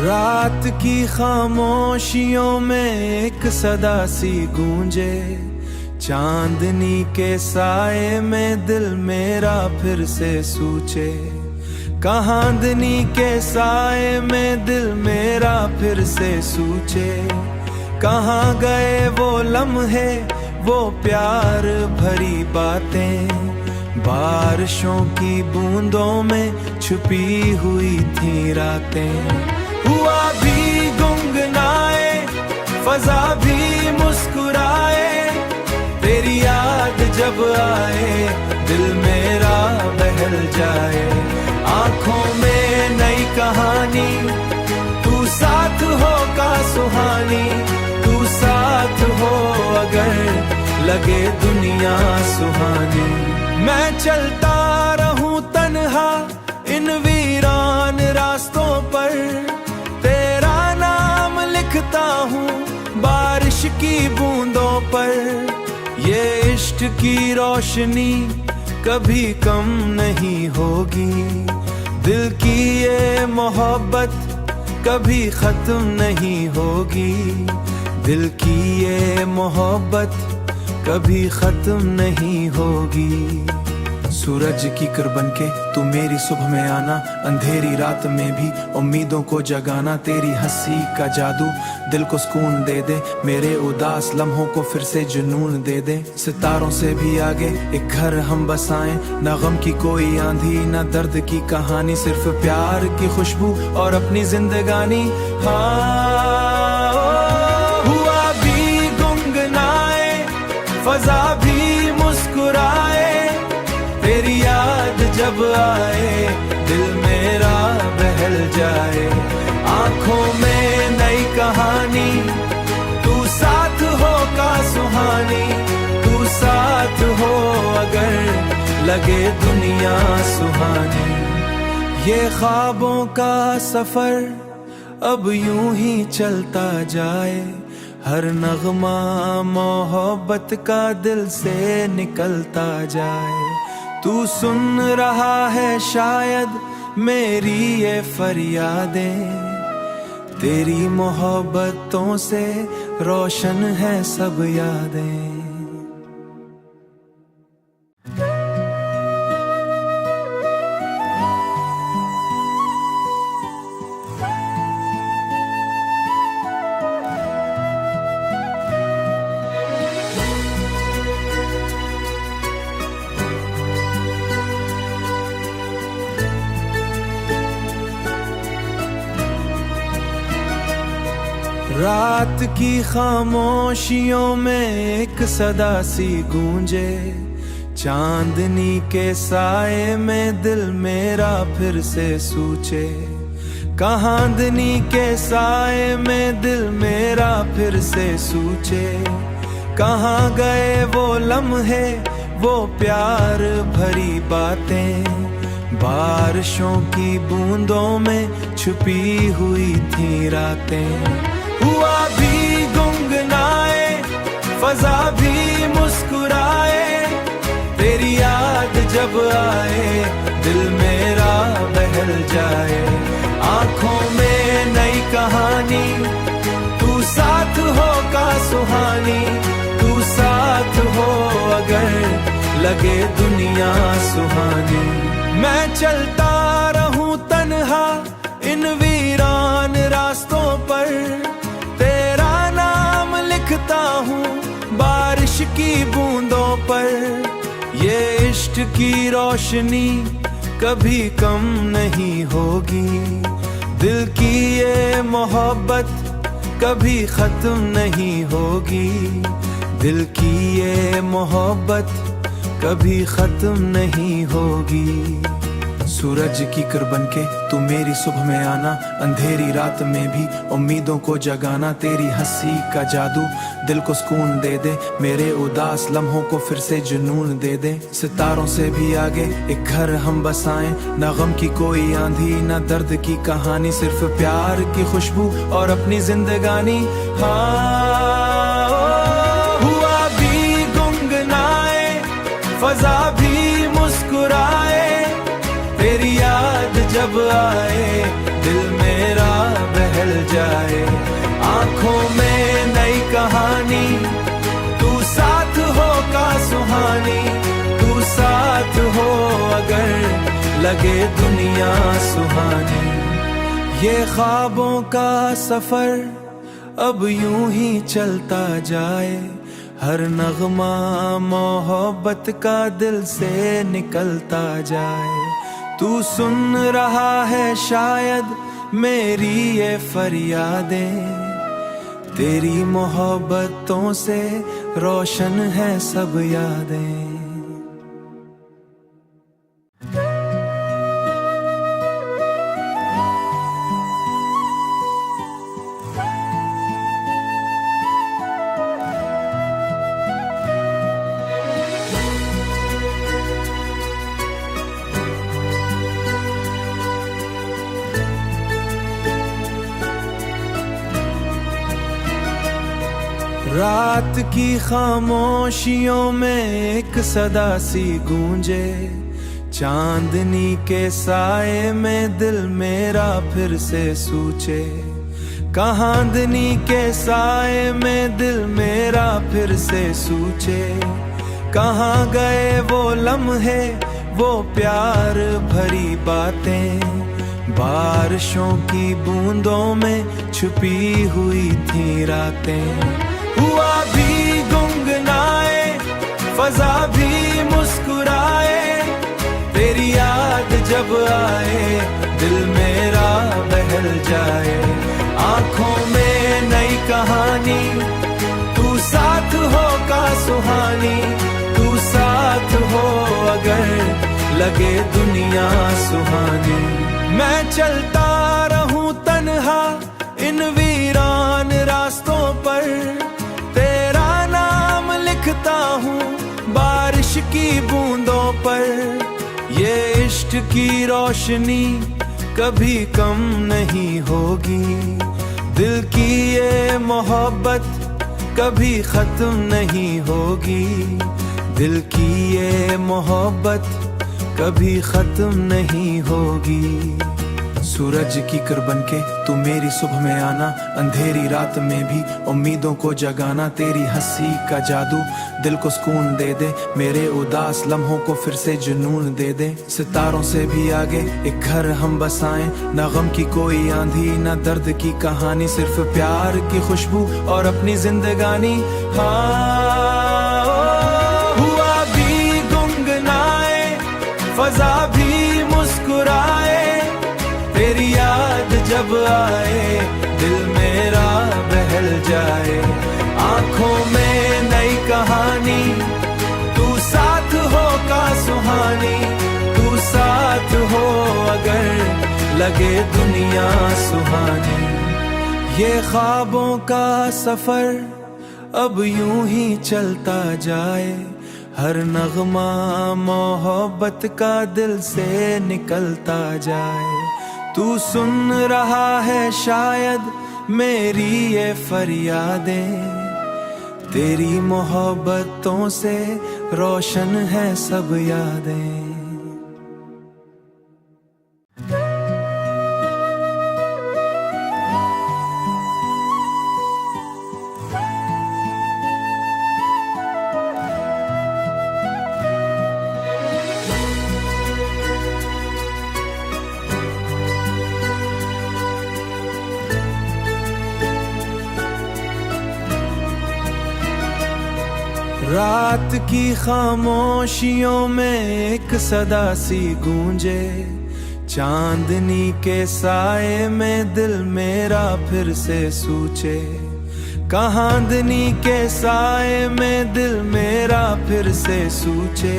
रात की खामोशियों में एक सदा सी गूंजे, चांदनी के साए में दिल मेरा फिर से सूचे। कहांदनी के साए में दिल मेरा फिर से सूचे। कहाँ गए वो लम्हे, वो प्यार भरी बातें, बारिशों की बूंदों में छुपी हुई थी रातें। हुआ भी गुनगुनाए, फजा भी मुस्कुराए, तेरी याद जब आए दिल मेरा बहल जाए। आंखों में नई कहानी, तू साथ हो का सुहानी, तू साथ हो अगर लगे दुनिया सुहानी। मैं चलता रहूं तन्हा इन वीरान रास्तों पर, तेरा नाम लिखता हूँ बारिश की बूंदों पर। ये इश्क की रोशनी कभी कम नहीं होगी, दिल की ये मोहब्बत कभी खत्म नहीं होगी, दिल की ये मोहब्बत कभी खत्म नहीं होगी। सूरज की किरण बनके तू मेरी सुबह में आना, अंधेरी रात में भी उम्मीदों को जगाना। तेरी हंसी का जादू दिल को सुकून दे दे, मेरे उदास लम्हों को फिर से जुनून दे दे। सितारों से भी आगे एक घर हम बसाएं, न गम की कोई आंधी न दर्द की कहानी, सिर्फ प्यार की खुशबू और अपनी जिंदगानी। हाँ, हुआ भी गुनगुनाए, फजा भी मुस्कुराए, तेरी याद जब आए दिल मेरा बहल जाए। आंखों में नई कहानी, तू साथ हो का सुहानी, तू साथ हो अगर लगे दुनिया सुहानी। ये ख्वाबों का सफर अब यूं ही चलता जाए, हर नगमा मोहब्बत का दिल से निकलता जाए। तू सुन रहा है शायद मेरी ये फरियादें, तेरी मोहब्बतों से रोशन है सब यादें। रात की खामोशियों में एक सदा सी गूंजे, चांदनी के साए में दिल मेरा फिर से सूचे। कहांदनी के साए में दिल मेरा फिर से सूचे। कहाँ गए वो लम्हे, वो प्यार भरी बातें, बारिशों की बूंदों में छुपी हुई थी रातें। हुआ भी गुनगुनाए, फजा भी मुस्कुराए, तेरी याद जब आए दिल मेरा बहल जाए। आंखों में नई कहानी, तू साथ हो का सुहानी, तू साथ हो अगर लगे दुनिया सुहानी। मैं चलता रहूं तन्हा इन वीरान रास्तों पर, तेरा नाम लिखता हूँ बारिश की बूंदों पर। ये इश्क की रोशनी कभी कम नहीं होगी, दिल की ये मोहब्बत कभी खत्म नहीं होगी, दिल की ये मोहब्बत कभी खत्म नहीं होगी। सूरज की किरण बनके तू मेरी सुबह में आना, अंधेरी रात में भी उम्मीदों को जगाना। तेरी हंसी का जादू दिल को सुकून दे दे, मेरे उदास लम्हों को फिर से जुनून दे दे। सितारों से भी आगे एक घर हम बसाएं, न गम की कोई आंधी न दर्द की कहानी, सिर्फ प्यार की खुशबू और अपनी जिंदगानी। हाँ, हुआ भी गुनगुनाए, फजा भी मुस्कुराए, तेरी याद जब आए दिल मेरा बहल जाए। आंखों में नई कहानी, तू साथ हो का सुहानी, तू साथ हो अगर लगे दुनिया सुहानी। ये ख्वाबों का सफर अब यूं ही चलता जाए, हर नगमा मोहब्बत का दिल से निकलता जाए। तू सुन रहा है शायद मेरी ये फरियादें, तेरी मोहब्बतों से रोशन है सब यादें। रात की खामोशियों में एक सदा सी गूंजे, चांदनी के साए में दिल मेरा फिर से सूचे। कहांदनी के साए में दिल मेरा फिर से सूचे। कहाँ गए वो लम्हे, वो प्यार भरी बातें, बारिशों की बूंदों में छुपी हुई थी रातें। हुआ भी गुनगुनाए, फजा भी मुस्कुराए, तेरी याद जब आए दिल मेरा बहल जाए। आंखों में नई कहानी, तू साथ हो का सुहानी, तू साथ हो अगर लगे दुनिया सुहानी। मैं चलता रहूं तन्हा इन वीरान रास्तों पर, तेरा नाम लिखता हूँ बारिश की बूंदों पर। ये इश्क की रोशनी कभी कम नहीं होगी, दिल की ये मोहब्बत कभी खत्म नहीं होगी, दिल की ये मोहब्बत कभी खत्म नहीं होगी। सूरज की किरण बनके तू मेरी सुबह में आना, अंधेरी रात में भी उम्मीदों को जगाना। तेरी हंसी का जादू दिल को सुकून दे दे, मेरे उदास लम्हों को फिर से जुनून दे दे। सितारों से भी आगे एक घर हम बसाएं, न गम की कोई आंधी न दर्द की कहानी, सिर्फ प्यार की खुशबू और अपनी जिंदगानी। हाँ, हुआ भी गुनगुनाए, फजा भी मुस्कुराए, तेरी याद जब आए दिल मेरा बहल जाए। आंखों में नई कहानी, तू साथ हो का सुहानी, तू साथ हो अगर लगे दुनिया सुहानी। ये ख्वाबों का सफर अब यूं ही चलता जाए, हर नगमा मोहब्बत का दिल से निकलता जाए। तू सुन रहा है शायद मेरी ये फरियादें, तेरी मोहब्बतों से रोशन है सब यादें। रात की खामोशियों में एक सदा सी गूंजे, चांदनी के साए में दिल मेरा फिर से सूचे। कहांदनी के साए में दिल मेरा फिर से सूचे।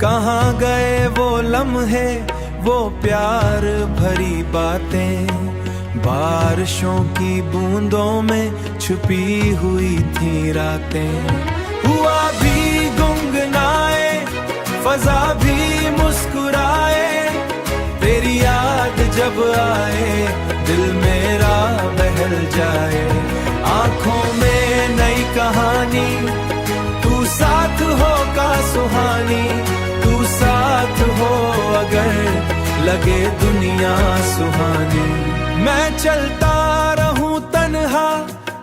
कहाँ गए वो लम्हे, वो प्यार भरी बातें, बारिशों की बूंदों में छुपी हुई थी रातें। हुआ भी गुनगुनाए, फजा भी मुस्कुराए, तेरी याद जब आए दिल मेरा बहल जाए। आंखों में नई कहानी, तू साथ हो का सुहानी, तू साथ हो अगर लगे दुनिया सुहानी। मैं चलता रहूं तन्हा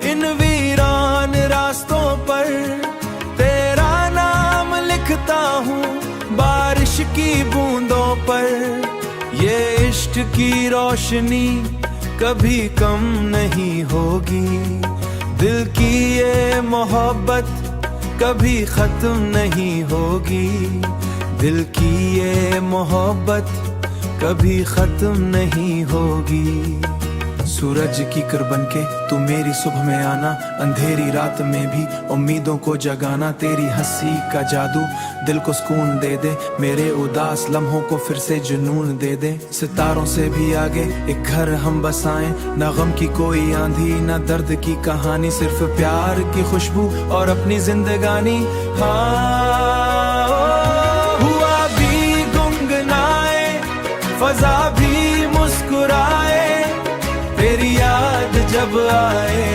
इन वीरान रास्तों पर, तेरा नाम लिखता हूँ बारिश की बूंदों पर। ये इश्क की रोशनी कभी कम नहीं होगी, दिल की ये मोहब्बत कभी खत्म नहीं होगी, दिल की ये मोहब्बत कभी खत्म नहीं होगी। सूरज की कर बनके तू मेरी सुबह में आना, अंधेरी रात में भी उम्मीदों को जगाना। तेरी हंसी का जादू दिल को सुकून दे दे, मेरे उदास लम्हों को फिर से जुनून दे दे। सितारों से भी आगे एक घर हम बसाएं, न गम की कोई आंधी न दर्द की कहानी, सिर्फ प्यार की खुशबू और अपनी जिंदगानी। हाँ, हुआ भी गुनगुनाए, फजा भी मुस्कुराए, तेरी याद जब आए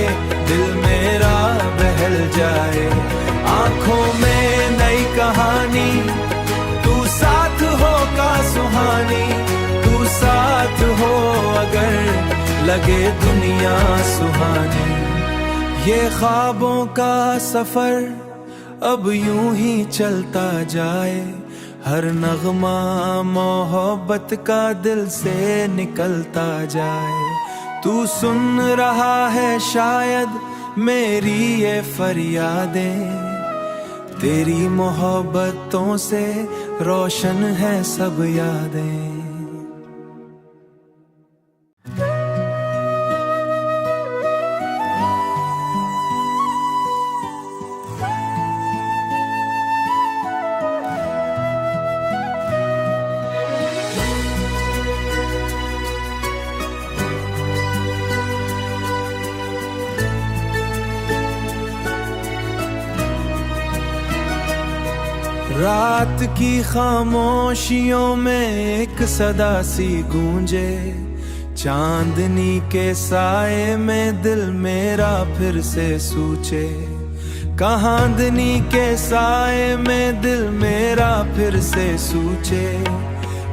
दिल मेरा बहल जाए। आंखों में नई कहानी, तू साथ हो का सुहानी, तू साथ हो अगर लगे दुनिया सुहानी। ये ख्वाबों का सफर अब यूं ही चलता जाए, हर नगमा मोहब्बत का दिल से निकलता जाए। तू सुन रहा है शायद मेरी ये फरियादें, तेरी मोहब्बतों से रोशन है सब यादें। रात की खामोशियों में एक सदा सी गूंजे, चांदनी के साए में दिल मेरा फिर से सूचे। कहांदनी के साए में दिल मेरा फिर से सूचे।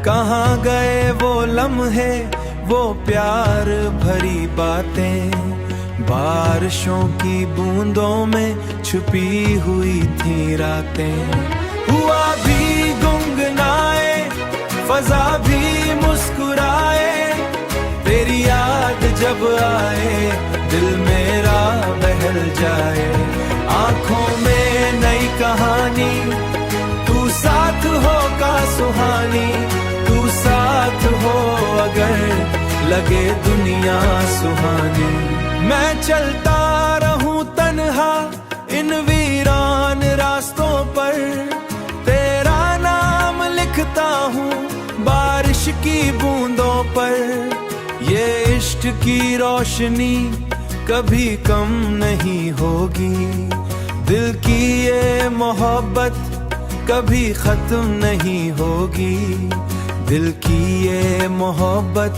कहाँ गए वो लम्हे, वो प्यार भरी बातें, बारिशों की बूंदों में छुपी हुई थी रातें। हुआ भी गुनगुनाए, फजा भी मुस्कुराए, तेरी याद जब आए दिल मेरा बहल जाए। आंखों में नई कहानी, तू साथ हो का सुहानी, तू साथ हो अगर लगे दुनिया सुहानी। मैं चलता रहूं तन्हा इन वीरान रास्तों पर, तेरा नाम लिखता हूँ बारिश की बूंदों पर। ये इश्क की रोशनी कभी कम नहीं होगी, दिल की ये मोहब्बत कभी खत्म नहीं होगी, दिल की ये मोहब्बत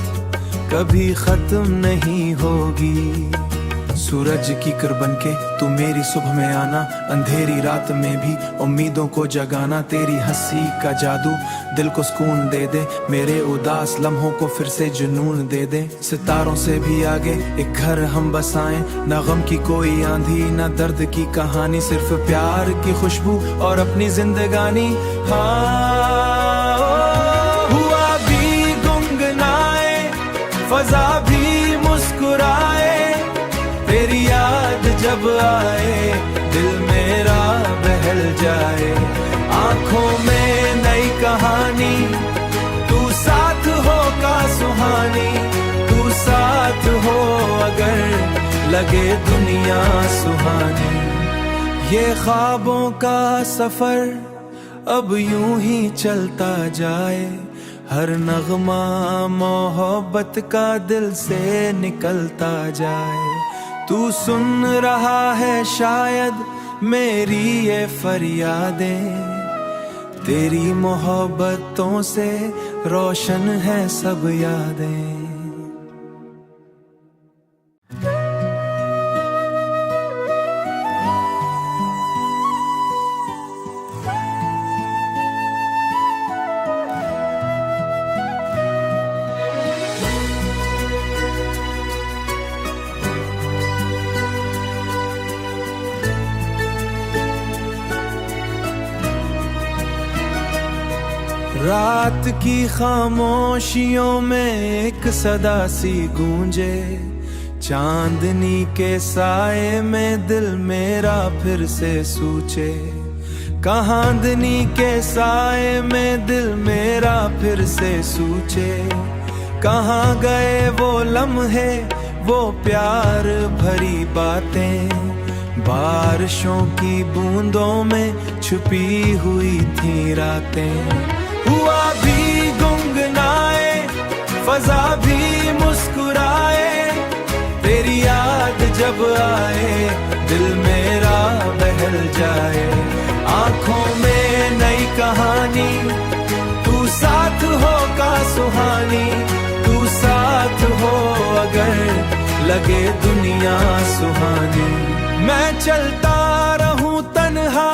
कभी खत्म नहीं होगी। सूरज की कर बनके तू मेरी सुबह में आना, अंधेरी रात में भी उम्मीदों को जगाना। तेरी हंसी का जादू दिल को सुकून दे दे, मेरे उदास लम्हों को फिर से जुनून दे दे। सितारों से भी आगे एक घर हम बसाएं, न गम की कोई आंधी न दर्द की कहानी, सिर्फ प्यार की खुशबू और अपनी जिंदगानी। हाँ, हुआ भी गुनगुनाए, फजा भी मुस्कुराए, तेरी याद जब आए दिल मेरा बहल जाए। आंखों में नई कहानी, तू साथ हो का सुहानी, तू साथ हो अगर लगे दुनिया सुहानी। ये ख्वाबों का सफर अब यूं ही चलता जाए, हर नगमा मोहब्बत का दिल से निकलता जाए। तू सुन रहा है शायद मेरी ये फरियादें, तेरी मोहब्बतों से रोशन है सब यादें। रात की खामोशियों में एक सदा सी गूंजे, चांदनी के साए में दिल मेरा फिर से सूचे। कहांदनी के साए में दिल मेरा फिर से सूचे। कहाँ गए वो लम्हे, वो प्यार भरी बातें, बारिशों की बूंदों में छुपी हुई थी रातें। हुआ भी गुनगुनाए, फजा भी मुस्कुराए, तेरी याद जब आए दिल मेरा बहल जाए। आंखों में नई कहानी, तू साथ हो का सुहानी, तू साथ हो अगर लगे दुनिया सुहानी। मैं चलता रहूं तन्हा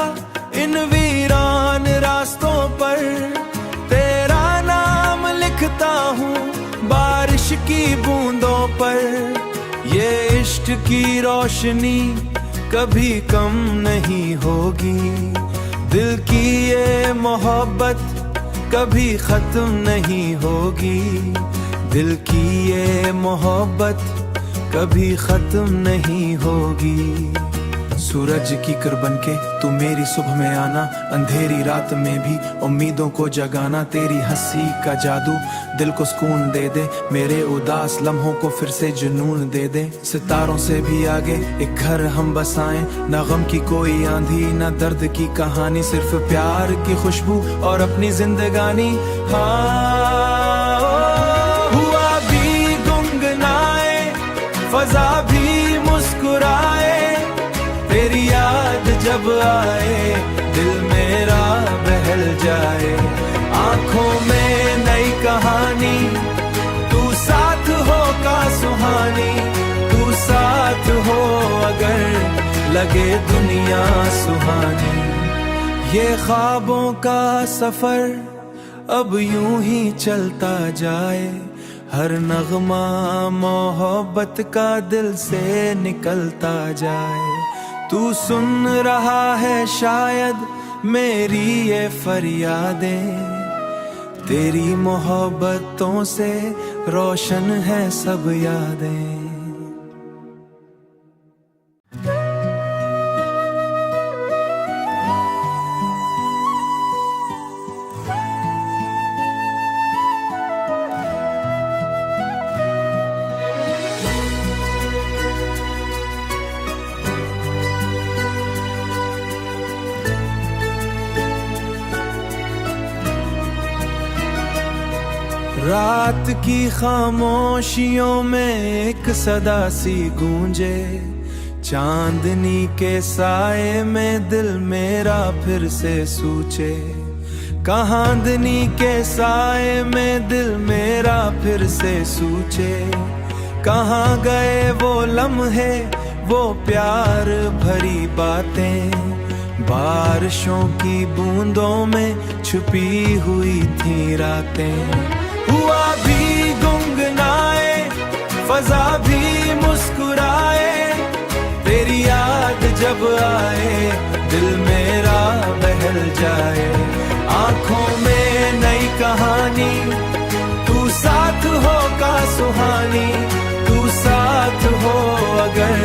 इन वीरान रास्तों पर, तेरा नाम लिखता हूँ बारिश की बूंदों पर। ये इश्क की रोशनी कभी कम नहीं होगी, दिल की ये मोहब्बत कभी खत्म नहीं होगी, दिल की ये मोहब्बत कभी खत्म नहीं होगी। सूरज की किरण के तू मेरी सुबह में आना, अंधेरी रात में भी उम्मीदों को जगाना। तेरी हंसी का जादू दिल को सुकून दे दे, मेरे उदास लम्हों को फिर से जुनून दे दे। सितारों से भी आगे एक घर हम बसाएं, न गम की कोई आंधी न दर्द की कहानी, सिर्फ प्यार की खुशबू और अपनी जिंदगानी। हाँ, हुआ भी गुनगुनाए, फजा भी मुस्कुराए, तेरी याद जब आए दिल मेरा बहल जाए। आंखों में नई कहानी, तू साथ हो का सुहानी, तू साथ हो अगर लगे दुनिया सुहानी। ये ख्वाबों का सफर अब यूं ही चलता जाए, हर नगमा मोहब्बत का दिल से निकलता जाए। तू सुन रहा है शायद मेरी ये फरियादें, तेरी मोहब्बतों से रोशन है सब यादें। रात की खामोशियों में एक सदा सी गूंजे, चांदनी के साए में दिल मेरा फिर से सूचे। कहांदनी के साए में दिल मेरा फिर से सूचे। कहाँ गए वो लम्हे, वो प्यार भरी बातें, बारिशों की बूंदों में छुपी हुई थी रातें। हुआ भी गुनगुनाए, फजा भी मुस्कुराए, तेरी याद जब आए दिल मेरा बहल जाए। आंखों में नई कहानी, तू साथ हो का सुहानी, तू साथ हो अगर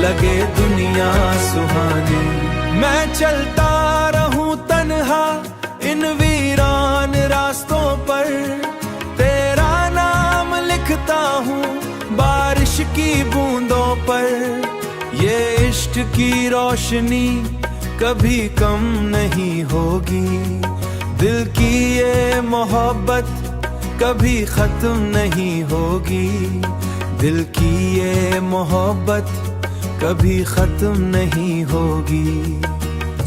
लगे दुनिया सुहानी। मैं चलता रहूं तन्हा इन वीरान रास्तों पर, तेरा नाम लिखता हूँ बारिश की बूंदों पर। ये इश्क की रोशनी कभी कम नहीं होगी, दिल की ये मोहब्बत कभी खत्म नहीं होगी, दिल की ये मोहब्बत कभी खत्म नहीं होगी।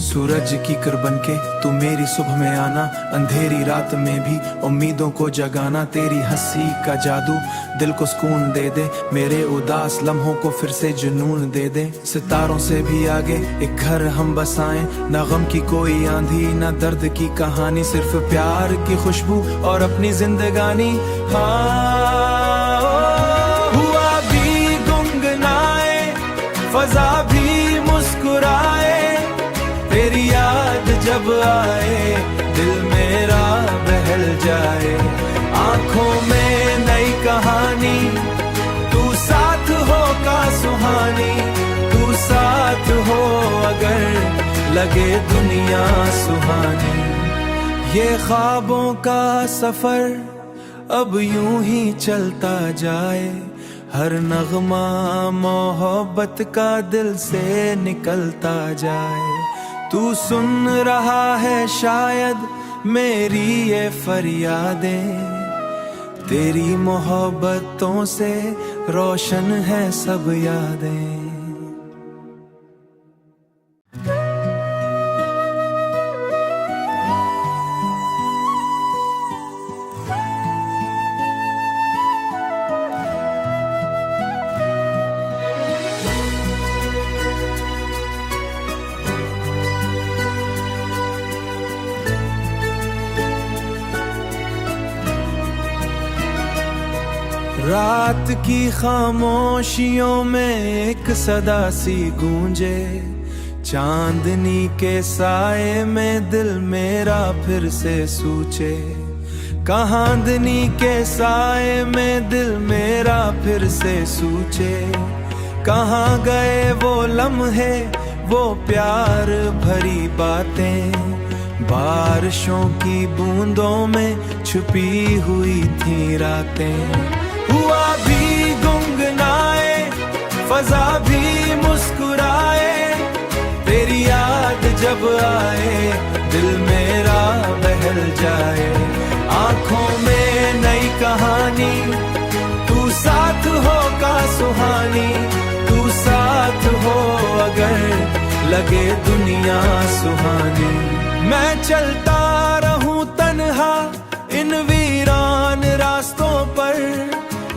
सूरज की किरण के तू मेरी सुबह में आना, अंधेरी रात में भी उम्मीदों को जगाना। तेरी हंसी का जादू दिल को सुकून दे दे, मेरे उदास लम्हों को फिर से जुनून दे दे। सितारों से भी आगे एक घर हम बसाएं, न गम की कोई आंधी न दर्द की कहानी, सिर्फ प्यार की खुशबू और अपनी जिंदगानी। हाँ, हुआ भी गुनगुनाए, फजा भी मुस्कुराए, तेरी याद जब आए दिल मेरा बहल जाए। आंखों में नई कहानी, तू साथ हो का सुहानी, तू साथ हो अगर लगे दुनिया सुहानी। ये ख्वाबों का सफर अब यूं ही चलता जाए, हर नगमा मोहब्बत का दिल से निकलता जाए। तू सुन रहा है शायद मेरी ये फरियादें, तेरी मोहब्बतों से रोशन है सब यादें। रात की खामोशियों में एक सदा सी गूंजे, चांदनी के साए में दिल मेरा फिर से सूचे। कहांदनी के साए में दिल मेरा फिर से सूचे। कहाँ गए वो लम्हे, वो प्यार भरी बातें, बारिशों की बूंदों में छुपी हुई थी रातें। हुआ भी गुनगुनाए, फजा भी मुस्कुराए, तेरी याद जब आए दिल मेरा बहल जाए। आंखों में नई कहानी, तू साथ हो का सुहानी, तू साथ हो अगर लगे दुनिया सुहानी। मैं चलता रहूं तन्हा इन वीरान रास्तों पर,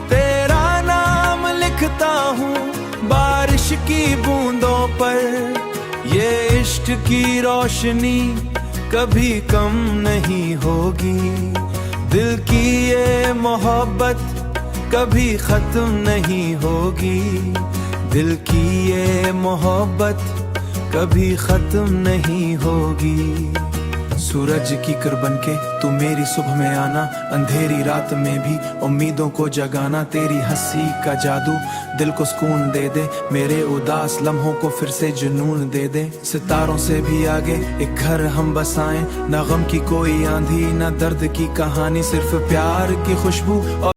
तेरा नाम लिखता हूँ बारिश की बूंदों पर। ये इश्क की रोशनी कभी कम नहीं होगी, दिल की ये मोहब्बत कभी खत्म नहीं होगी, दिल की ये मोहब्बत कभी खत्म नहीं होगी। सूरज की किरण बनके तू मेरी सुबह में आना, अंधेरी रात में भी उम्मीदों को जगाना। तेरी हंसी का जादू दिल को सुकून दे दे, मेरे उदास लम्हों को फिर से जुनून दे दे। सितारों से भी आगे एक घर हम बसाएं, ना गम की कोई आंधी ना दर्द की कहानी, सिर्फ प्यार की खुशबू और